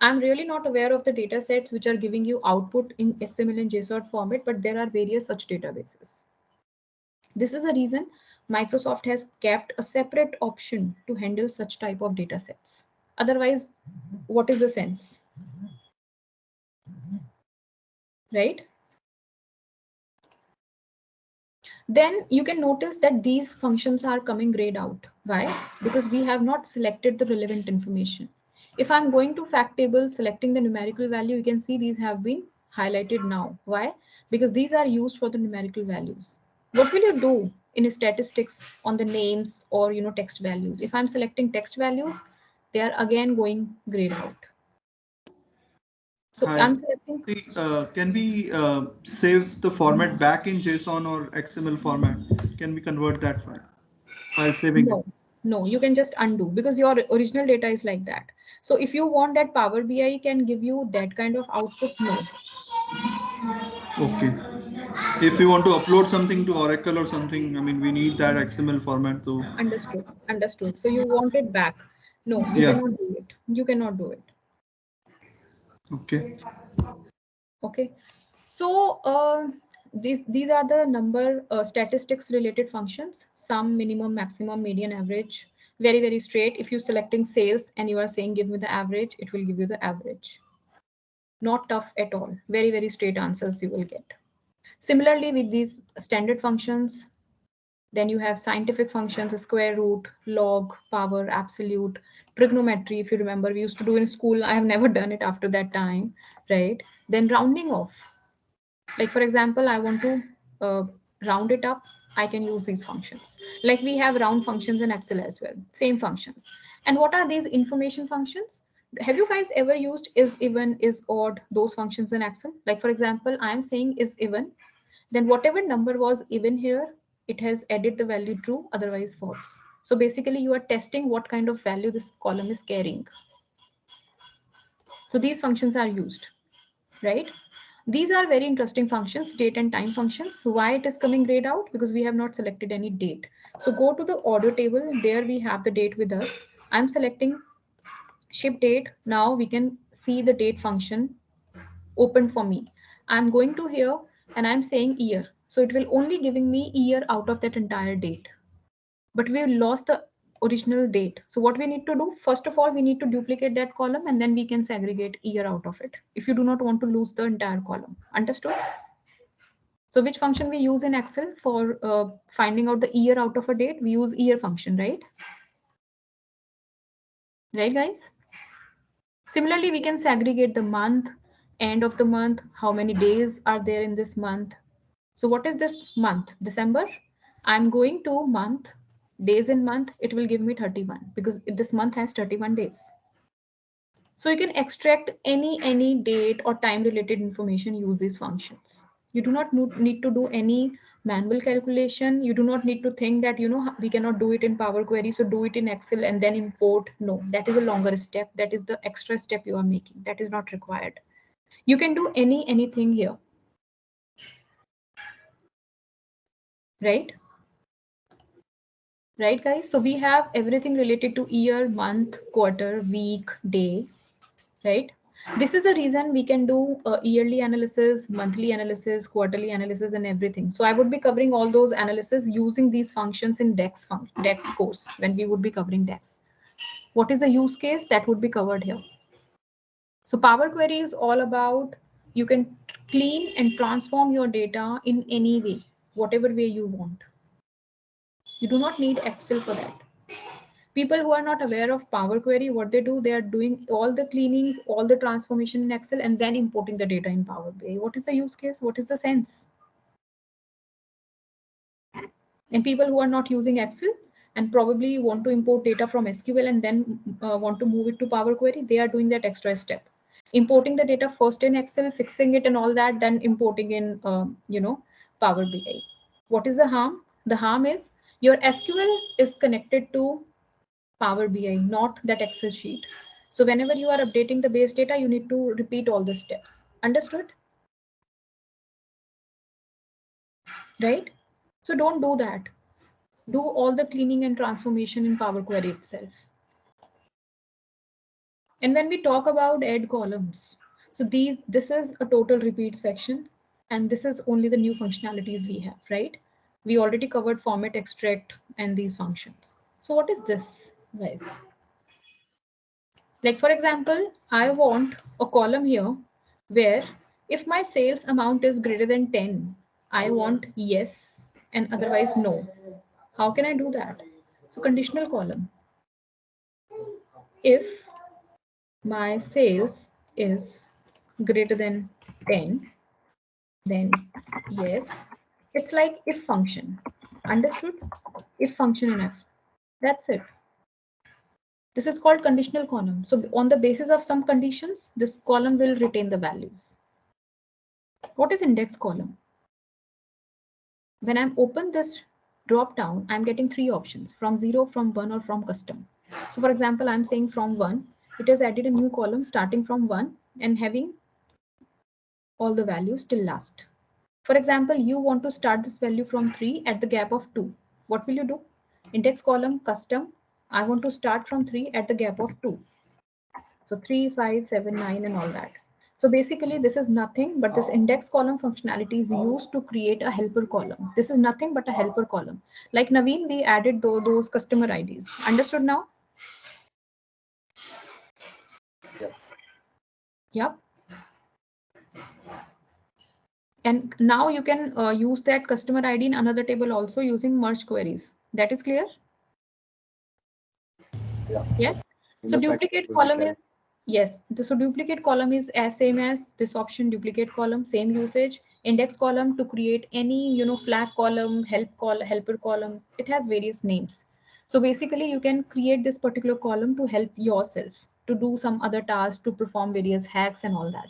I'm really not aware of the data sets which are giving you output in XML and JSON format, but there are various such databases. This is the reason Microsoft has kept a separate option to handle such type of data sets. Otherwise, what is the sense? Right? Then you can notice that these functions are coming grayed out. Why? Because we have not selected the relevant information. If I'm going to fact table, selecting the numerical value, you can see these have been highlighted now. Why? Because these are used for the numerical values. What will you do in statistics on the names or text values? If I'm selecting text values, they are again going grayed out. So Hi. I'm selecting. Can we save the format back in JSON or XML format? Can we convert that file while saving it? No, you can just undo because your original data is like that. So if you want that Power BI can give you that kind of output, no. Okay. If you want to upload something to Oracle or something, I mean, we need that XML format too. Understood. So you want it back. No, you cannot do it. You cannot do it. Okay. Okay. So these are the number statistics related functions, sum, minimum, maximum, median, average. Very straight. If you're selecting sales and you are saying give me the average, it will give you the average. Not tough at all. Very straight answers you will get. Similarly with these standard functions, then you have scientific functions, square root, log, power, absolute, trigonometry. If you remember, we used to do in school. I have never done it after that time, right? Then rounding off. Like for example, I want to round it up. I can use these functions. Like we have round functions in Excel as well. Same functions. And what are these information functions? Have you guys ever used is even, is odd, those functions in Excel? Like for example, I'm saying is even, then whatever number was even here, it has added the value true, otherwise false. So basically you are testing what kind of value this column is carrying. So these functions are used, right? These are very interesting functions, date and time functions. Why it is coming grayed out? Because we have not selected any date. So go to the order table, there we have the date with us. I'm selecting ship date. Now we can see the date function open for me. I'm going to here and I'm saying year. So it will only giving me year out of that entire date. But we lost the original date. So what we need to do, first of all, we need to duplicate that column and then we can segregate year out of it. If you do not want to lose the entire column. Understood? So which function we use in Excel for finding out the year out of a date? We use year function, right? Right, guys? Similarly, we can segregate the month, end of the month, how many days are there in this month. So what is this month? December. I'm going to month, days in month, it will give me 31 because this month has 31 days. So you can extract any date or time related information, use these functions. You do not need to do any manual calculation. You do not need to think that, we cannot do it in Power Query, so do it in Excel and then import. No, that is a longer step. That is the extra step you are making. That is not required. You can do anything here, right? Right, guys? So we have everything related to year, month, quarter, week, day, right? This is the reason we can do yearly analysis, monthly analysis, quarterly analysis, and everything. So I would be covering all those analysis using these functions in DEX course when we would be covering DEX. What is the use case that would be covered here? So Power Query is all about you can clean and transform your data in any way, whatever way you want. You do not need Excel for that. People who are not aware of Power Query, what they do, they are doing all the cleanings, all the transformation in Excel, and then importing the data in Power BI. What is the use case? What is the sense? And people who are not using Excel and probably want to import data from SQL and then want to move it to Power Query, they are doing that extra step. Importing the data first in Excel, fixing it and all that, then importing in, Power BI. What is the harm? The harm is your SQL is connected to Power BI, not that Excel sheet. So whenever you are updating the base data, you need to repeat all the steps. Understood? Right? So don't do that. Do all the cleaning and transformation in Power Query itself. And when we talk about add columns, so this is a total repeat section, and this is only the new functionalities we have, right? We already covered format, extract, and these functions. So what is this, guys? Like for example, I want a column here where if my sales amount is greater than 10, I want yes and otherwise no. How can I do that? So conditional column. If my sales is greater than 10, then yes. It's like if function. Understood? If function in F. That's it. This is called conditional column. So on the basis of some conditions, this column will retain the values. What is index column? When I'm open this drop down, I'm getting three options: from 0, from 1, or from custom. So for example, I'm saying from 1, it has added a new column starting from 1 and having all the values till last. For example, you want to start this value from 3 at the gap of 2. What will you do? Index column custom. I want to start from 3 at the gap of 2. So 3, 5, 7, 9 and all that. So basically this is nothing but this index column functionality is used to create a helper column. This is nothing but a helper column. Like Naveen, we added those customer IDs. Understood now? Yep. Yep. And now you can use that customer ID in another table also using merge queries. That is clear? Yeah. Yes. In So the fact duplicate table, we column can. is, yes. So duplicate column is as same as this option, duplicate column, same usage. Index column to create any, flag column, helper column. It has various names. So basically you can create this particular column to help yourself to do some other tasks, to perform various hacks and all that.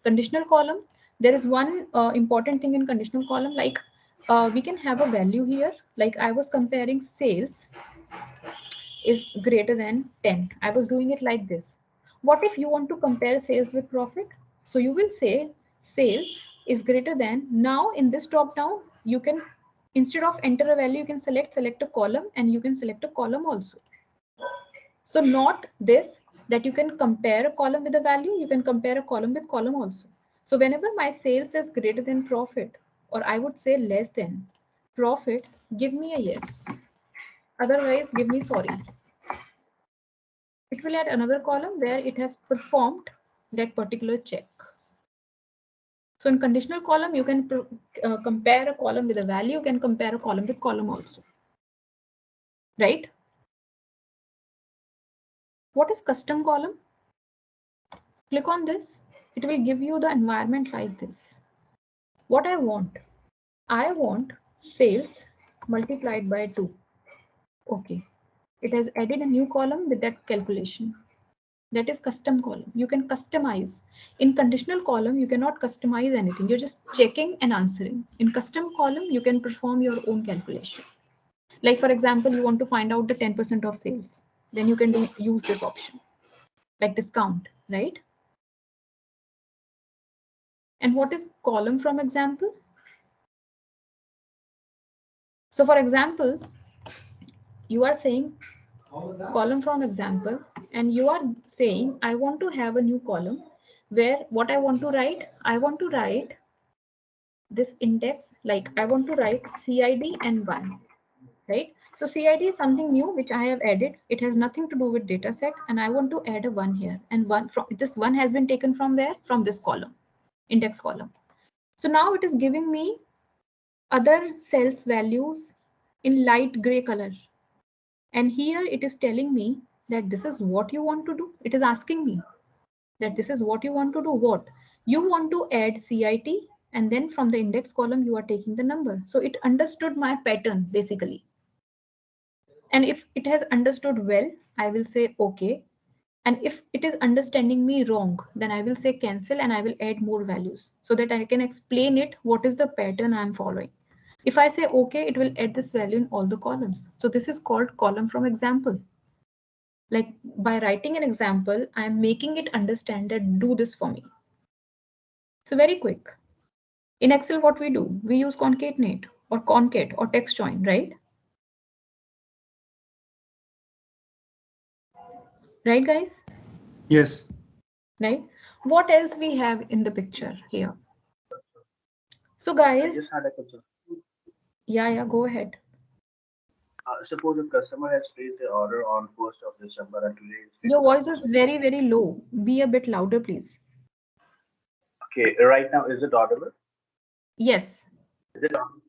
Conditional column, there is one important thing in conditional column, like we can have a value here. Like I was comparing sales is greater than 10. I was doing it like this. What if you want to compare sales with profit? So you will say sales is greater than. Now in this drop down, you can, instead of enter a value, you can select a column, and you can select a column also. So not this, that you can compare a column with a value, you can compare a column with column also. So whenever my sales is greater than profit, or I would say less than profit, give me a yes. Otherwise, give me sorry. It will add another column where it has performed that particular check. So in conditional column, you can compare a column with a value, you can compare a column with column also, right? What is custom column? Click on this. It will give you the environment like this. What I want sales multiplied by 2. Okay. It has added a new column with that calculation. That is custom column. You can customize. In conditional column, you cannot customize anything. You're just checking and answering. In custom column, you can perform your own calculation. Like for example, you want to find out the 10% of sales. Then you can use this option, like discount, right? And what is column from example? So for example, you are saying column from example, and you are saying, I want to have a new column where what I want to write this index, like I want to write CID and 1, right? So CID is something new which I have added. It has nothing to do with data set, and I want to add a 1 here, and one from this one has been taken from where? From this column, index column. So now it is giving me other cells values in light gray color. And here it is telling me that this is what you want to do. It is asking me that this is what you want to do. What? You want to add CIT, and then from the index column, you are taking the number. So it understood my pattern basically. And if it has understood well, I will say okay. And if it is understanding me wrong, then I will say cancel and I will add more values so that I can explain it what is the pattern I'm following. If I say okay, it will add this value in all the columns. So this is called column from example. Like by writing an example, I'm making it understand that do this for me. So very quick. In Excel, what we do? We use concatenate or concat or text join, right? Right, guys? Yes. Right? What else we have in the picture here? So I guys, just had a concern. yeah, go ahead. Suppose a customer has placed the order on 1st of December and today is 5th Your of voice is December. very, very low. Be a bit louder, please. Okay, right now is it audible? Yes. Is it audible?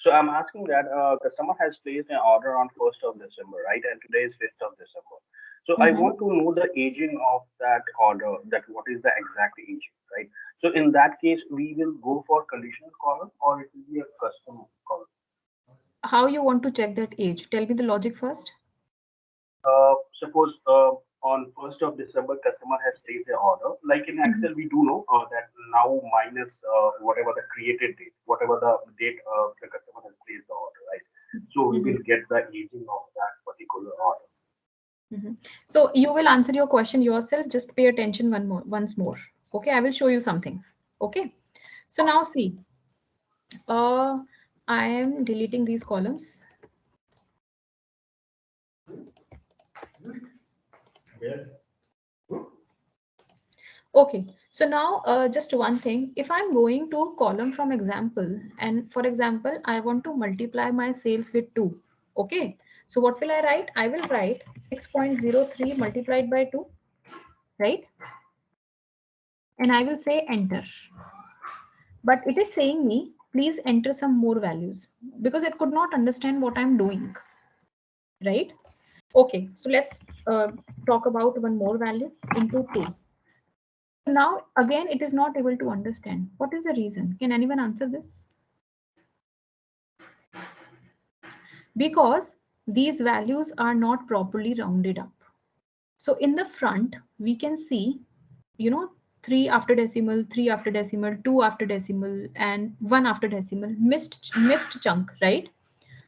So I'm asking that customer has placed an order on 1st of December, right? And today is 5th of December. So I want to know the aging of that order, that what is the exact aging, right? So in that case, we will go for conditional column or it will be a custom column. How you want to check that age? Tell me the logic first. Suppose on 1st of December, customer has placed an order. Like in Excel, we do know that now minus whatever the created date, whatever the date the customer has placed the order, right? So we will get the aging of that particular order. So you will answer your question yourself. Just pay attention once more. Okay, I will show you something. Okay. So now see, I am deleting these columns. Okay, so now just one thing, if I'm going to column from example, and for example, I want to multiply my sales with 2. Okay, so what will I write? I will write 6.03 multiplied by 2, right? And I will say enter. But it is saying me, please enter some more values because it could not understand what I'm doing, right? Okay, so let's talk about one more value into 2. Now again it is not able to understand. What is the reason? Can anyone answer this? Because these values are not properly rounded up. So in the front we can see, 3 after decimal, 3 after decimal, 2 after decimal, and 1 after decimal, mixed chunk, right?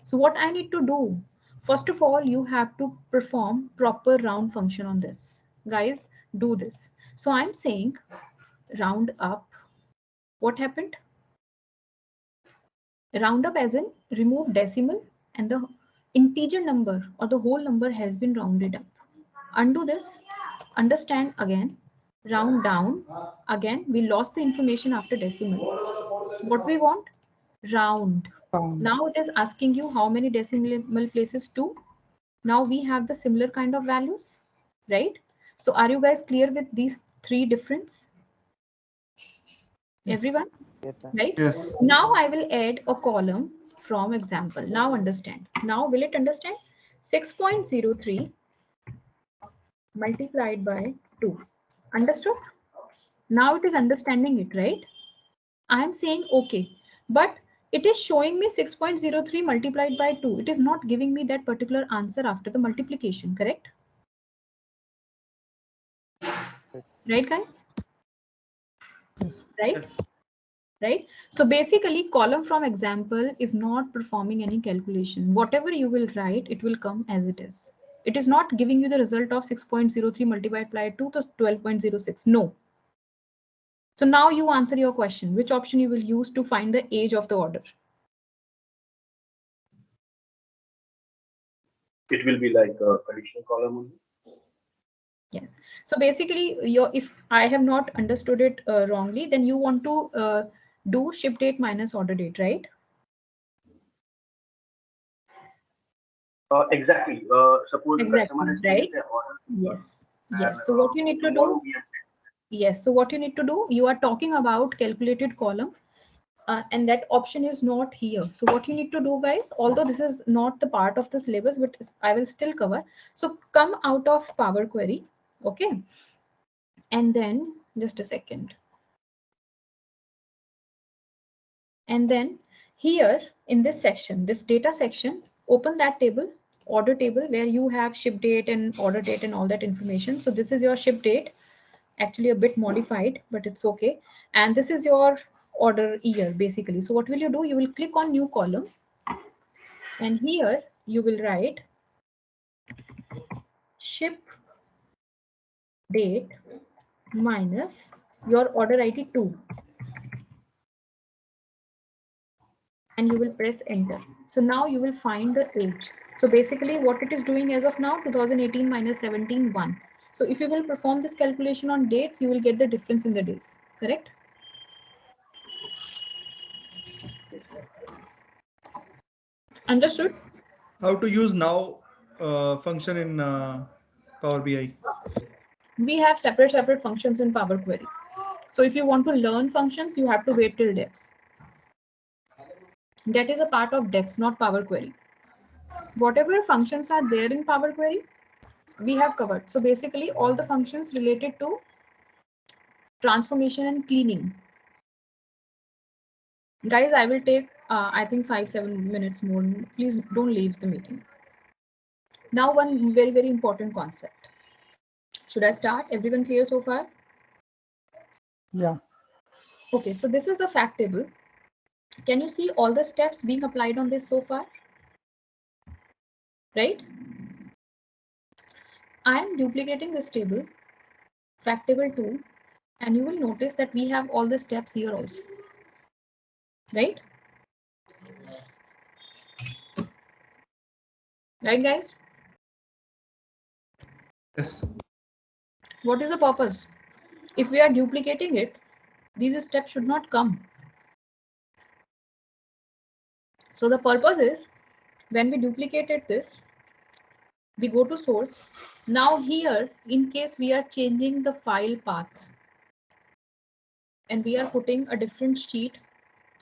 So what I need to do, first of all, you have to perform proper round function on this. Guys, do this. So I'm saying round up. What happened? Round up as in remove decimal and the integer number or the whole number has been rounded up. Undo this, understand again, round down. Again, we lost the information after decimal. What we want? Round. Now it is asking you how many decimal places? 2. Now we have the similar kind of values, right? So are you guys clear with these 3 difference? Yes. Everyone? Yes, Right? Yes. Now I will add a column from example. Now understand. Now will it understand? 6.03 multiplied by 2. Understood? Now it is understanding it, right? I am saying okay, but it is showing me 6.03 multiplied by 2. It is not giving me that particular answer after the multiplication, correct? Right, guys? Yes. Right? Yes. Right? So basically, column from example is not performing any calculation. Whatever you will write, it will come as it is. It is not giving you the result of 6.03 multiplied by 2 to 12.06. No. So now you answer your question. Which option you will use to find the age of the order? It will be like a additional column only. Yes. So basically, if I have not understood it wrongly, then you want to do ship date minus order date, right? Exactly. Suppose the customer Exactly, has right? placed their order Yes. and Yes. So what you need to tomorrow do? we have. Yes. So what you need to do? You are talking about calculated column, and that option is not here. So what you need to do, guys, although this is not the part of the syllabus, but I will still cover. So come out of Power Query, okay, and then just a second. And then here in this section, this data section, open that table, order table, where you have ship date and order date and all that information. So this is your ship date, actually a bit modified, but it's okay. And this is your order year basically. So what will you do? You will click on new column, and here you will write ship date minus your order ID 2, and you will press enter. So now you will find the age. So basically what it is doing as of now, 2018 minus 17, 1. So if you will perform this calculation on dates, you will get the difference in the days, correct? Understood? How to use now function in Power BI? We have separate functions in Power Query. So if you want to learn functions, you have to wait till DEX. That is a part of DEX, not Power Query. Whatever functions are there in Power Query, we have covered. So basically all the functions related to transformation and cleaning. Guys, I will take, I think 5-7 minutes more. Please don't leave the meeting. Now one very important concept. Should I start? Everyone clear so far? Yeah. Okay, so this is the fact table. Can you see all the steps being applied on this so far? Right? I am duplicating this table, fact table 2, and you will notice that we have all the steps here also. Right? Right, guys? Yes. What is the purpose? If we are duplicating it, these steps should not come. So the purpose is, when we duplicated this, we go to source. Now here, in case we are changing the file path and we are putting a different sheet,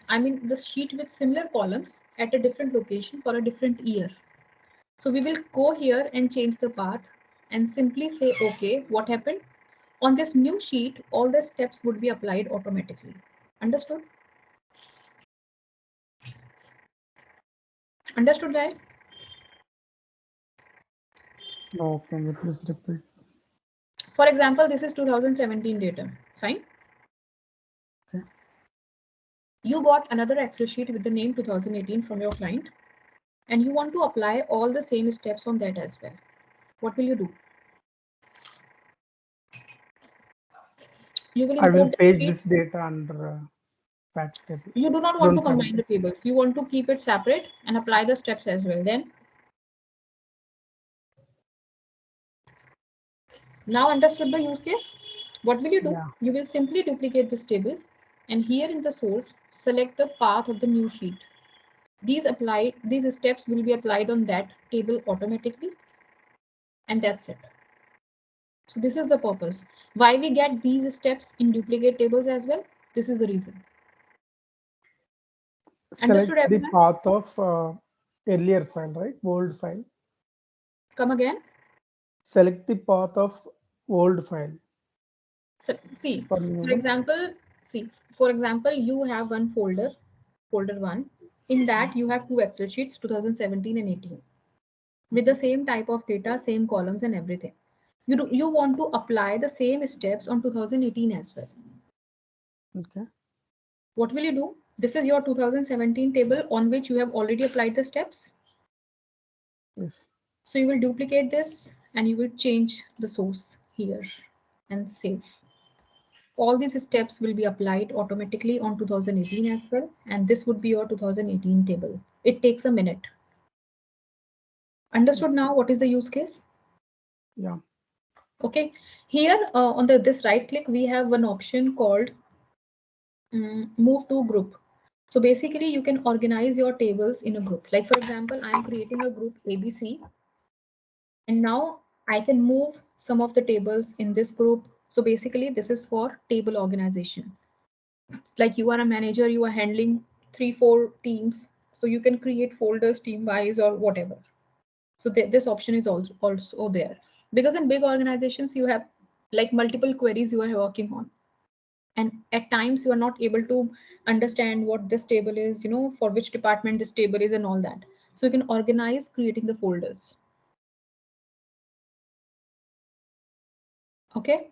I mean the sheet with similar columns at a different location for a different year. So we will go here and change the path and simply say, okay, what happened? On this new sheet, all the steps would be applied automatically. Understood? Understood, guys? No, can you please repeat? For example, this is 2017 data. Fine. Okay. You got another Excel sheet with the name 2018 from your client, and you want to apply all the same steps on that as well. What will you do? You will I will import the page sheet. this data under fact table. You do not want to Don't combine the separate. tables. You want to keep it separate and apply the steps as well. Then, now understood the use case? What will you do? Yeah. You will simply duplicate this table, and here in the source, select the path of the new sheet. These steps will be applied on that table automatically, and that's it. So this is the purpose. Why we get these steps in duplicate tables as well? This is the reason. Understood, Select the everyone? path of earlier file, right? Old file. Come again. Select the path of old file. So see, For new for one. example, you have one folder 1. In that you have two Excel sheets, 2017 and 18, with the same type of data, same columns and everything. You want to apply the same steps on 2018 as well. Okay. What will you do? This is your 2017 table on which you have already applied the steps. Yes. So you will duplicate this and you will change the source here and save. All these steps will be applied automatically on 2018 as well. And this would be your 2018 table. It takes a minute. Understood now what is the use case? Yeah. Okay. Here on this right click, we have one option called move to group. So basically you can organize your tables in a group. Like for example, I am creating a group ABC. And now I can move some of the tables in this group. So basically this is for table organization. Like you are a manager, you are handling 3-4 teams. So you can create folders team wise or whatever. So this option is also there. Because in big organizations, you have like multiple queries you are working on. And at times you are not able to understand what this table is, for which department this table is and all that. So you can organize creating the folders. Okay.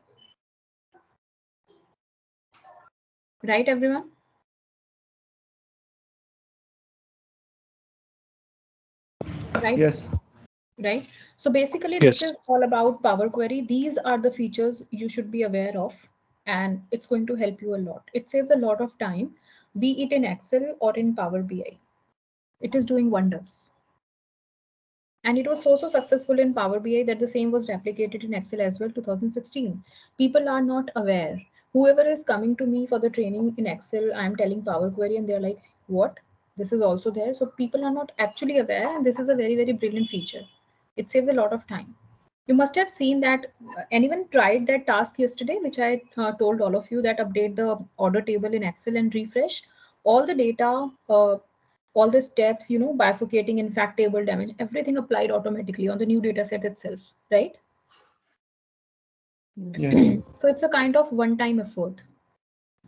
Right, everyone? Right? Yes. Right. So basically, Yes. this is all about Power Query. These are the features you should be aware of, and it's going to help you a lot. It saves a lot of time, be it in Excel or in Power BI. It is doing wonders. And it was so successful in Power BI that the same was replicated in Excel as well, 2016. People are not aware. Whoever is coming to me for the training in Excel, I'm telling Power Query, and they're like, what? This is also there. So people are not actually aware, and this is a very, very brilliant feature. It saves a lot of time. You must have seen that anyone tried that task yesterday, which I told all of you, that update the order table in Excel and refresh all the data, all the steps, bifurcating in fact table damage, everything applied automatically on the new data set itself, right? Yes. So it's a kind of one-time effort.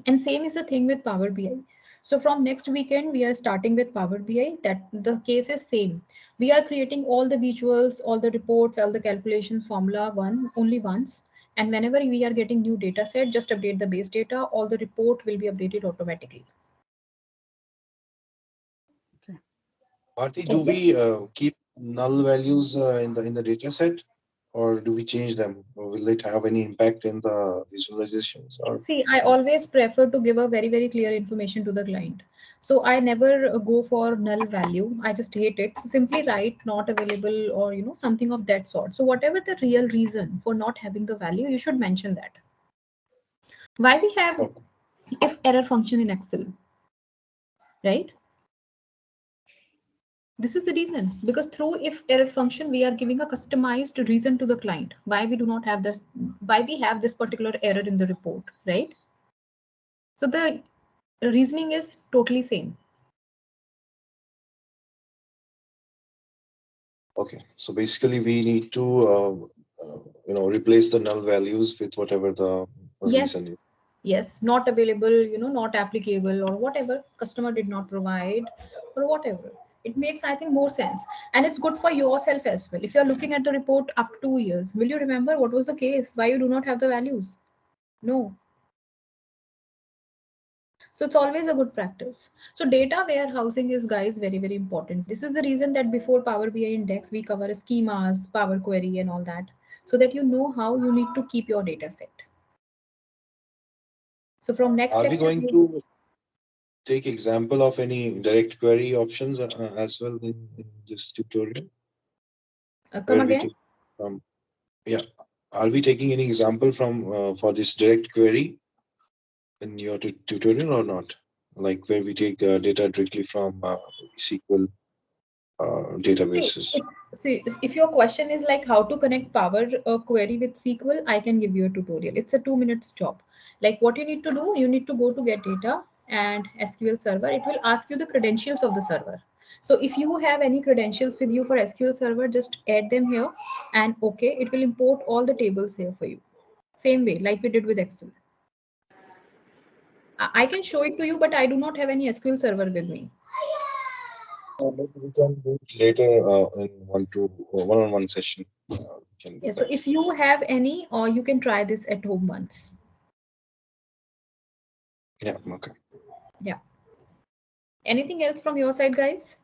And same is the thing with Power BI. So from next weekend, we are starting with Power BI. That the case is same. We are creating all the visuals, all the reports, all the calculations, formula only once. And whenever we are getting new data set, just update the base data. All the report will be updated automatically. Bharti, do we keep null values in the data set, or do we change them? Or will it have any impact in the visualizations? Or See, I always prefer to give a very, very clear information to the client. So I never go for null value. I just hate it. So simply write not available or something of that sort. So whatever the real reason for not having the value, you should mention that. Why we have okay. if error function in Excel, right? This is the reason, because through if error function, we are giving a customized reason to the client why we do not have this, why we have this particular error in the report, right? So the reasoning is totally same. Okay, so basically we need to replace the null values with whatever the reason is. Yes, not available, not applicable, or whatever customer did not provide, or whatever. It makes, I think, more sense, and it's good for yourself as well. If you're looking at the report after 2 years, will you remember what was the case, why you do not have the values? No. So it's always a good practice. So data warehousing is, guys, very, very important. This is the reason that before Power BI Index, we cover schemas, Power Query, and all that, so that you know how you need to keep your data set. So from next Are we lecture, going to take example of any direct query options as well in this tutorial? come again. Yeah, are we taking any example from for this direct query in your tutorial or not? Like where we take data directly from SQL databases. See, if your question is like how to connect Power Query with SQL, I can give you a tutorial. It's a 2 minutes job. Like what you need to do, you need to go to get data and SQL Server. It will ask you the credentials of the server. So if you have any credentials with you for SQL Server, just add them here, and okay, it will import all the tables here for you. Same way like we did with Excel. I can show it to you, but I do not have any SQL Server with me. Maybe we can do it later in one-on-one session. can do Yeah, so that. if you have any, or you can try this at home once. Yeah, okay. Yeah. Anything else from your side, guys?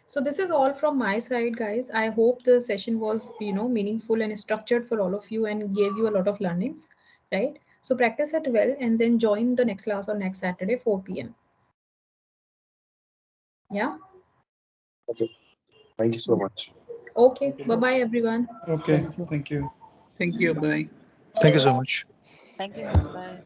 So this is all from my side, guys. I hope the session was, meaningful and structured for all of you and gave you a lot of learnings, right? So practice it well and then join the next class on next Saturday, 4 p.m. Yeah. Okay. Thank you so much. Okay. Bye-bye, everyone. Okay, Thank you. thank you. Thank you. Bye. Thank you so much. Thank you. Bye.